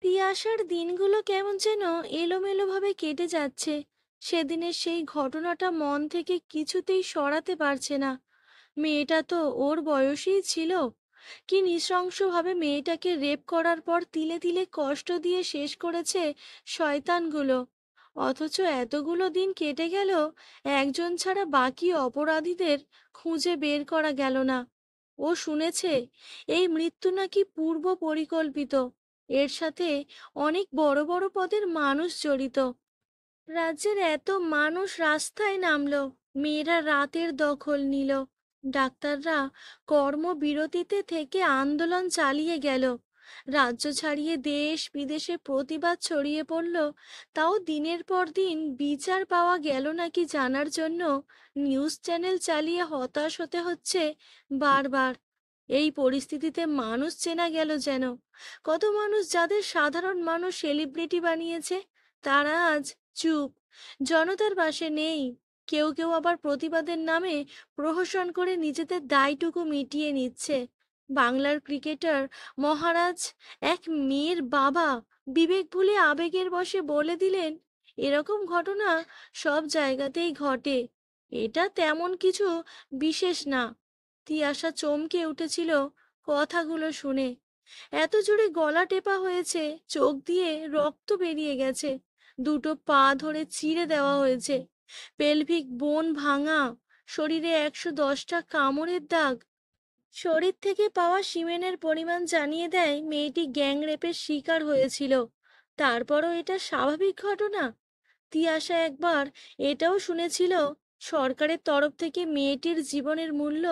তিয়াশার দিনগুলো কেমন যেন এলোমেলোভাবে কেটে যাচ্ছে। সেদিনের সেই ঘটনাটা মন থেকে কিছুতেই সরাতে পারছে না। মেয়েটা তো ওর বয়সী ছিল। কি নৃশংসভাবে মেয়েটাকে রেপ করার পর তিলে তিলে কষ্ট দিয়ে শেষ করেছে শয়তানগুলো। অথচ এতগুলো দিন কেটে গেল, একজন ছাড়া বাকি অপরাধীদের খুঁজে বের করা গেল না। ও শুনেছে এই মৃত্যু নাকি পূর্ব পরিকল্পিত। এর সাথে অনেক বড় বড় পদের মানুষ জড়িত। রাজ্যের এত মানুষ রাস্তায় নামলো, মেয়েরা রাতের দখল নিল, ডাক্তাররা কর্মবিরতিতে থেকে আন্দোলন চালিয়ে গেল, রাজ্য ছাড়িয়ে দেশ বিদেশে প্রতিবাদ ছড়িয়ে পড়ল। তাও দিনের পর দিন বিচার পাওয়া গেল নাকি জানার জন্য নিউজ চ্যানেল চালিয়ে হতাশ হতে হচ্ছে বারবার। এই পরিস্থিতিতে মানুষ চেনা গেল যেন। কত মানুষ যাদের সাধারণ মানুষ সেলিব্রিটি বানিয়েছে, তারা আজ চুপ, জনতার পাশে নেই। কেউ কেউ আবার প্রতিবাদের নামে প্রহসন করে নিজেদের দায়টুকু মিটিয়ে নিচ্ছে। বাংলার ক্রিকেটার মহারাজ, এক মেয়ের বাবা, বিবেক ভুলে আবেগের বশে বলে দিলেন, এরকম ঘটনা সব জায়গাতেই ঘটে, এটা তেমন কিছু বিশেষ না। তিয়াশা চমকে উঠেছিল কথাগুলো শুনে। এত জোরে গলা টেপা হয়েছে, চোখ দিয়ে রক্ত বেরিয়ে গেছে, দুটো পা ধরে চিড়ে দেওয়া হয়েছে, পেলভিক বোন ভাঙা, শরীরে 110টা কামড়ের দাগ। শরীর থেকে পাওয়া সিমেন্টের পরিমাণ জানিয়ে দেয় মেয়েটি গ্যাং রেপের শিকার হয়েছিল। তারপরও এটা স্বাভাবিক ঘটনা? তিয়াশা একবার এটাও শুনেছিল সরকারের তরফ থেকে মেয়েটির জীবনের মূল্য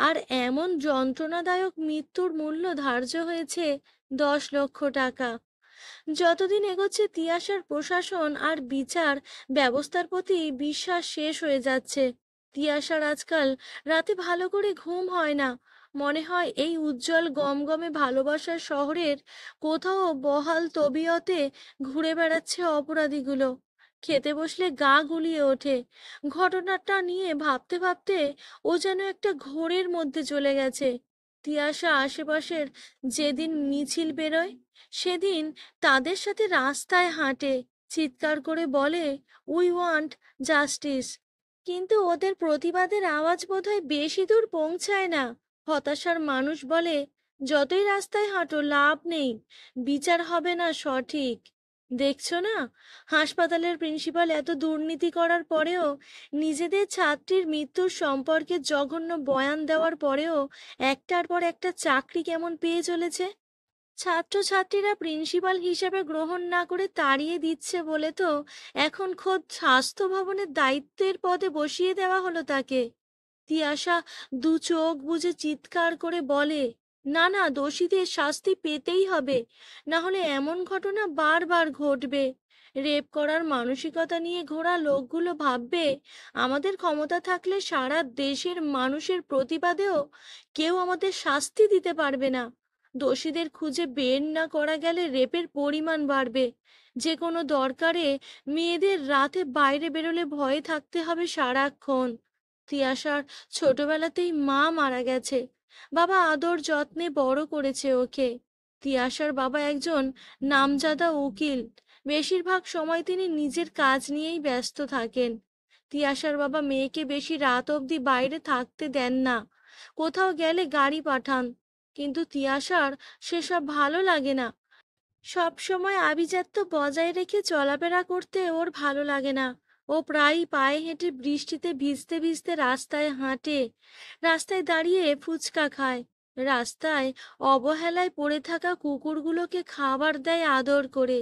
আর এমন যন্ত্রণাদায়ক মৃত্যুর মূল্য ধার্য হয়েছে 10 লক্ষ টাকা। যতদিন এগোচ্ছে তিয়াশার প্রশাসন আর বিচার ব্যবস্থার প্রতি বিশ্বাস শেষ হয়ে যাচ্ছে। তিয়াশার আজকাল রাতে ভালো করে ঘুম হয় না। মনে হয় এই উজ্জ্বল গমগমে ভালোবাসার শহরের কোথাও বহাল তবিয়তে ঘুরে বেড়াচ্ছে অপরাধীগুলো। খেতে বসলে গা গুলিয়ে ওঠে। ঘটনাটা নিয়ে ভাবতে ভাবতে ও যেন একটা ঘোরের মধ্যে চলে গেছে। তিয়াশা আশেপাশের যেদিন মিছিল বেরোয়, সেদিন তাদের সাথে রাস্তায় হাঁটে, চিৎকার করে বলে, উই ওয়ান্ট জাস্টিস। কিন্তু ওদের প্রতিবাদের আওয়াজ বোধহয় বেশি দূর পৌঁছায় না। হতাশার মানুষ বলে, যতই রাস্তায় হাঁটো লাভ নেই, বিচার হবে না সঠিক। দেখছো না, হাসপাতালের প্রিন্সিপাল এত দুর্নীতি করার পরেও, নিজেদের ছাত্রীর মৃত্যুর সম্পর্কে জঘন্য বয়ান দেওয়ার পরেও একটার পর একটা চাকরি কেমন পেয়ে চলেছে। ছাত্রছাত্রীরা প্রিন্সিপাল হিসেবে গ্রহণ না করে তাড়িয়ে দিচ্ছে বলে তো এখন খোদ স্বাস্থ্য ভবনের দায়িত্বের পদে বসিয়ে দেওয়া হলো তাকে। তিয়াশা দু চোখ বুজে চিৎকার করে বলে, না না, দোষীদের শাস্তি পেতেই হবে, না হলে এমন ঘটনা বারবার ঘটবে। রেপ করার মানসিকতা নিয়ে ঘোরা লোকগুলো ভাববে আমাদের ক্ষমতা থাকলে সারা দেশের মানুষের প্রতিবাদেও কেউ আমাদের শাস্তি দিতে পারবে না। দোষীদের খুঁজে বের না করা গেলে রেপের পরিমাণ বাড়বে। যে কোনো দরকারে মেয়েদের রাতে বাইরে বেরোলে ভয়ে থাকতে হবে সারাক্ষণ। তিয়াশার ছোটবেলাতেই মা মারা গেছে। বাবা আদর যত্নে বড় করেছে ওকে। তিয়াশার বাবা একজন নামজাদা উকিল। বেশিরভাগ সময় তিনি নিজের কাজ নিয়েই ব্যস্ত থাকেন। তিয়াশার বাবা মেয়েকে বেশি রাত অবধি বাইরে থাকতে দেন না, কোথাও গেলে গাড়ি পাঠান। কিন্তু তিয়াশার সেসব ভালো লাগে না। সব সময় আভিজাত্য বজায় রেখে চলাফেরা করতে ওর ভালো লাগে না। ও প্রায়ই পায়ে হেঁটে বৃষ্টিতে ভিজতে ভিজতে রাস্তায় হাঁটে, রাস্তায় দাঁড়িয়ে ফুচকা খায়, রাস্তায় অবহেলায় পড়ে থাকা কুকুরগুলোকে খাবার দেয় আদর করে।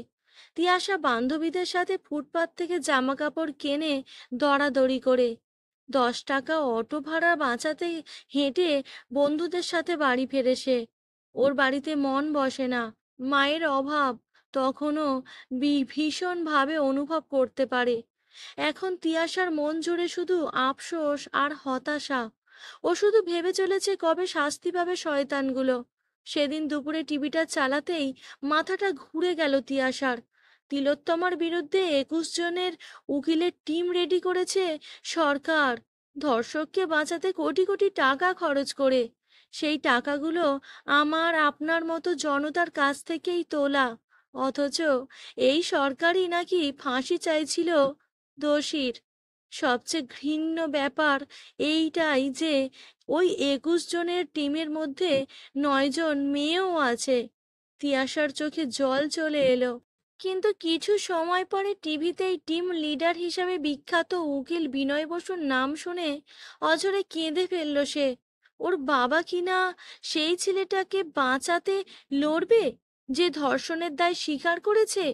তিয়াশা বান্ধবীদের সাথে ফুটপাত থেকে জামা কাপড় কেনে দরাদরি করে। 10 টাকা অটো ভাড়া বাঁচাতে হেঁটে বন্ধুদের সাথে বাড়ি ফেরে সে। ওর বাড়িতে মন বসে না। মায়ের অভাব তখনও ভীষণভাবে অনুভব করতে পারে। এখন তিয়াশার মন জুড়ে শুধু আফসোস আর হতাশা। ও শুধু ভেবে চলেছে কবে শাস্তি পাবে শয়তানগুলো। সেদিন দুপুরে টিভিটা চালাতেই মাথাটা ঘুরে গেল তিয়াশার। তিলোত্তমার বিরুদ্ধে 21 জনের উকিলের টিম রেডি করেছে সরকার, ধর্ষককে বাঁচাতে কোটি কোটি টাকা খরচ করে। সেই টাকাগুলো আমার আপনার মতো জনতার কাছ থেকেই তোলা। অথচ এই সরকারই নাকি ফাঁসি চাইছিল দোষীর। সবচেয়ে ঘৃণ্য ব্যাপার এইটাই যে ওই 21 জনের টিমের মধ্যে 9 জন মেয়েও আছে। তিয়াশার চোখে জল চলে এলো। কিন্তু কিছু সময় পরে টিভিতেই টিম লিডার হিসাবে বিখ্যাত উকিল বিনয় বসুর নাম শুনে অঝরে কেঁদে ফেলল সে। ওর বাবা কিনা সেই ছেলেটাকে বাঁচাতে লড়বে, যে ধর্ষণের দায় স্বীকার করেছে,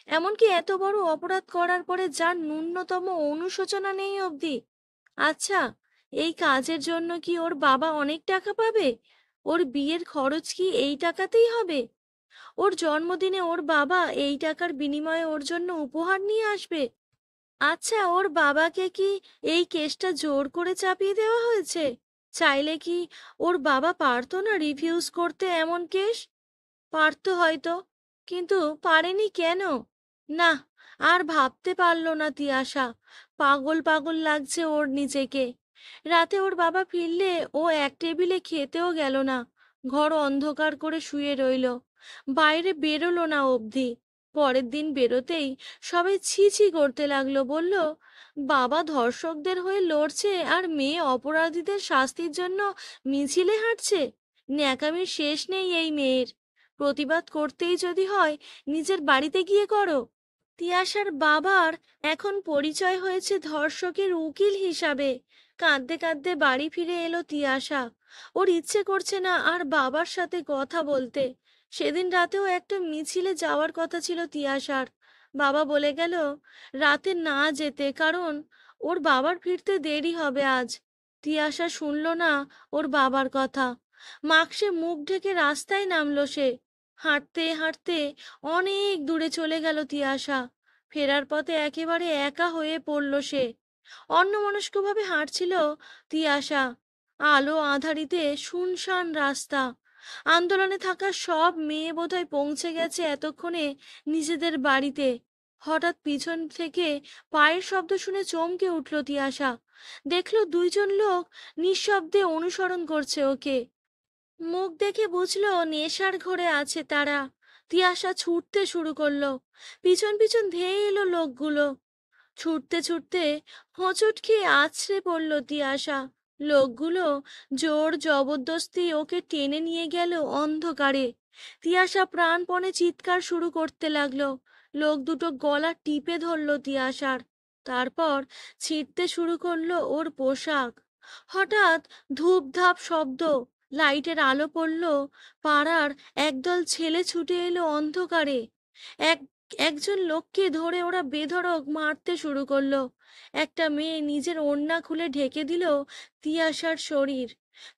এমনকি এত বড় অপরাধ করার পরে যার ন্যূনতম অনুশোচনা নেই অবধি। আচ্ছা, এই কাজের জন্য কি ওর বাবা অনেক টাকা পাবে? ওর বিয়ের খরচ কি এই টাকাতেই হবে? ওর জন্মদিনে ওর বাবা এই টাকার বিনিময়ে ওর জন্য উপহার নিয়ে আসবে? আচ্ছা, ওর বাবাকে কি এই কেসটা জোর করে চাপিয়ে দেওয়া হয়েছে? চাইলে কি ওর বাবা পারতো না রিফিউজ করতে এমন কেস? পারতো হয়তো, কিন্তু পারেনি কেন? না, আর ভাবতে পারলো না তিয়াশা। পাগল পাগল লাগছে ওর নিজেকে। রাতে ওর বাবা ফিরলে ও এক টেবিলে খেতেও গেল না। ঘর অন্ধকার করে শুয়ে রইল, বাইরে বেরোলো না অবধি। পরের দিন বেরোতেই সবাই ছি ছি করতে লাগলো, বলল, বাবা ধর্ষকদের হয়ে লড়ছে আর মেয়ে অপরাধীদের শাস্তির জন্য মিছিলে হাঁটছে। ন্যাকামির শেষ নেই এই মেয়ের। প্রতিবাদ করতেই যদি হয়, নিজের বাড়িতে গিয়ে করো। তিয়াশার বাবার এখন পরিচয় হয়েছে ধর্ষকের উকিল হিসাবে। কাঁদতে কাঁদতে বাড়ি ফিরে এলো তিয়াশা। ওর ইচ্ছে করছে না আর বাবার সাথে কথা বলতে। সেদিন রাতেও একটা মিছিলে যাওয়ার কথা ছিল তিয়াশার। বাবা বলে গেল রাতে না যেতে, কারণ ওর বাবার ফিরতে দেরি হবে আজ। তিয়াশা শুনল না ওর বাবার কথা। মাস্কে মুখ ঢেকে রাস্তায় নামলো সে। হাঁটতে হাঁটতে অনেক দূরে চলে গেল তিয়াশা। ফেরার পথে একেবারে একা হয়ে পড়ল সে। অন্যমনস্কভাবে হাঁটছিল তিয়াশা। আলো আঁধারিতে শুনশান রাস্তা। আন্দোলনে থাকা সব মেয়ে বোধহয় পৌঁছে গেছে এতক্ষণে নিজেদের বাড়িতে। হঠাৎ পিছন থেকে পায়ের শব্দ শুনে চমকে উঠল তিয়াশা। দেখলো 2 জন লোক নিঃশব্দে অনুসরণ করছে ওকে। মুখ দেখে বুঝলো নেশার ঘোরে আছে তারা। তিয়াশা ছুটতে শুরু করলো। পিছন পিছন ধেয়ে এলো লোকগুলো। ছুটতে ছুটতে হোঁচট খেয়ে আছড়ে পড়ল তিয়াশা। লোকগুলো জোর জবরদস্তি ওকে টেনে নিয়ে গেল অন্ধকারে। তিয়াশা প্রাণপণে চিৎকার শুরু করতে লাগলো। লোক দুটো গলা টিপে ধরলো তিয়াশার। তারপর ছিঁড়তে শুরু করলো ওর পোশাক। হঠাৎ ধূপধাপ শব্দ, লাইটের আলো পড়ল। পাড়ার একদল ছেলে ছুটে এলো অন্ধকারে। এক একজন লোককে ধরে ওরা বেধড়ক মারতে শুরু করলো। একটা মেয়ে নিজের ওড়না খুলে ঢেকে দিল তিয়াশার শরীর।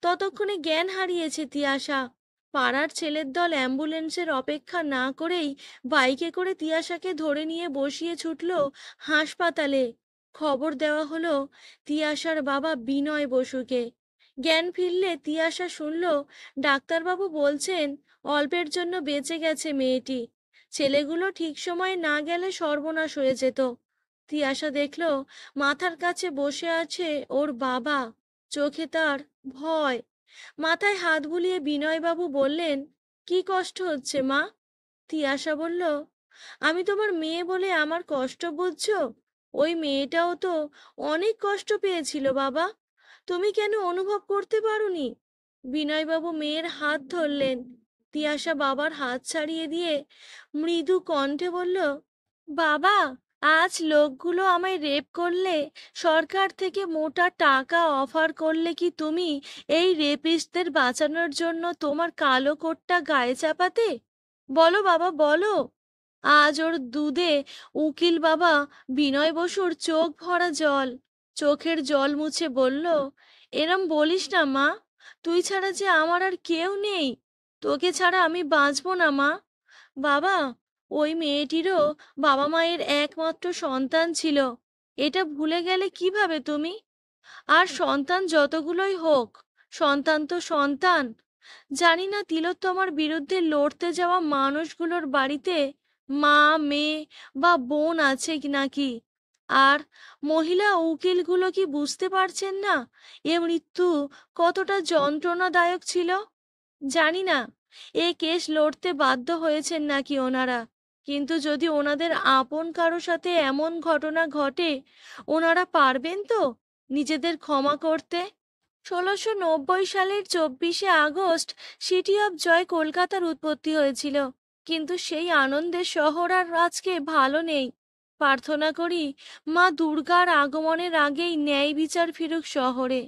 ততক্ষণে জ্ঞান হারিয়েছে তিয়াশা। পাড়ার ছেলের দল অ্যাম্বুলেন্সের অপেক্ষা না করেই বাইকে করে তিয়াশাকে ধরে নিয়ে বসিয়ে ছুটলো হাসপাতালে। খবর দেওয়া হলো তিয়াশার বাবা বিনয় বসুকে। জ্ঞান ফিরলে তিয়াশা শুনল ডাক্তারবাবু বলছেন অল্পের জন্য বেঁচে গেছে মেয়েটি। ছেলেগুলো ঠিক সময়ে না গেলে সর্বনাশ হয়ে যেত। তিয়াশা দেখল মাথার কাছে বসে আছে ওর বাবা। চোখে তার ভয়। মাথায় হাত বুলিয়ে বিনয়বাবু বললেন, কি কষ্ট হচ্ছে মা? তিয়াশা বলল, আমি তোমার মেয়ে বলে আমার কষ্ট বুঝছো? ওই মেয়েটাও তো অনেক কষ্ট পেয়েছিল বাবা, তুমি কেন অনুভব করতে পারোনি? বিনয়বাবু মেয়ের হাত ধরলেন। তিয়াশা বাবার হাত ছাড়িয়ে দিয়ে মৃদু কণ্ঠে বলল, বাবা, আজ লোকগুলো আমায় রেপ করলে, সরকার থেকে মোটা টাকা অফার করলে কি তুমি এই রেপিস্টদের বাঁচানোর জন্য তোমার কালো কোটটা গায়ে চাপাতে? বলো বাবা, বলো। আজ ওর দুধে উকিল বাবা বিনয় বসুর চোখ ভরা জল। চোখের জল মুছে বলল, এরম বলিস না মা, তুই ছাড়া যে আমার আর কেউ নেই। তোকে ছাড়া আমি বাঁচবো না মা। বাবা, ওই মেয়েটিরও বাবা মায়ের একমাত্র সন্তান ছিল, এটা ভুলে গেলে কিভাবে তুমি? আর সন্তান যতগুলোই হোক, সন্তান তো সন্তান। জানি না তিলোত্তমার বিরুদ্ধে লড়তে যাওয়া মানুষগুলোর বাড়িতে মা, মেয়ে বা বোন আছে কি নাকি। আর মহিলা উকিলগুলো কি বুঝতে পারছেন না এ মৃত্যু কতটা যন্ত্রণাদায়ক ছিল? জানি না এ কেস লড়তে বাধ্য হয়েছেন নাকি ওনারা। কিন্তু যদি ওনাদের আপন কারো সাথে এমন ঘটনা ঘটে, ওনারা পারবেন তো নিজেদের ক্ষমা করতে? 1690 সালের 24শে আগস্ট সিটি অফ জয় কলকাতার উৎপত্তি হয়েছিল, কিন্তু সেই আনন্দের শহর আর আজকে ভালো নেই। প্রার্থনা করি মা দুর্গার আগমনের আগেই ন্যায় বিচার ফিরুক শহরে।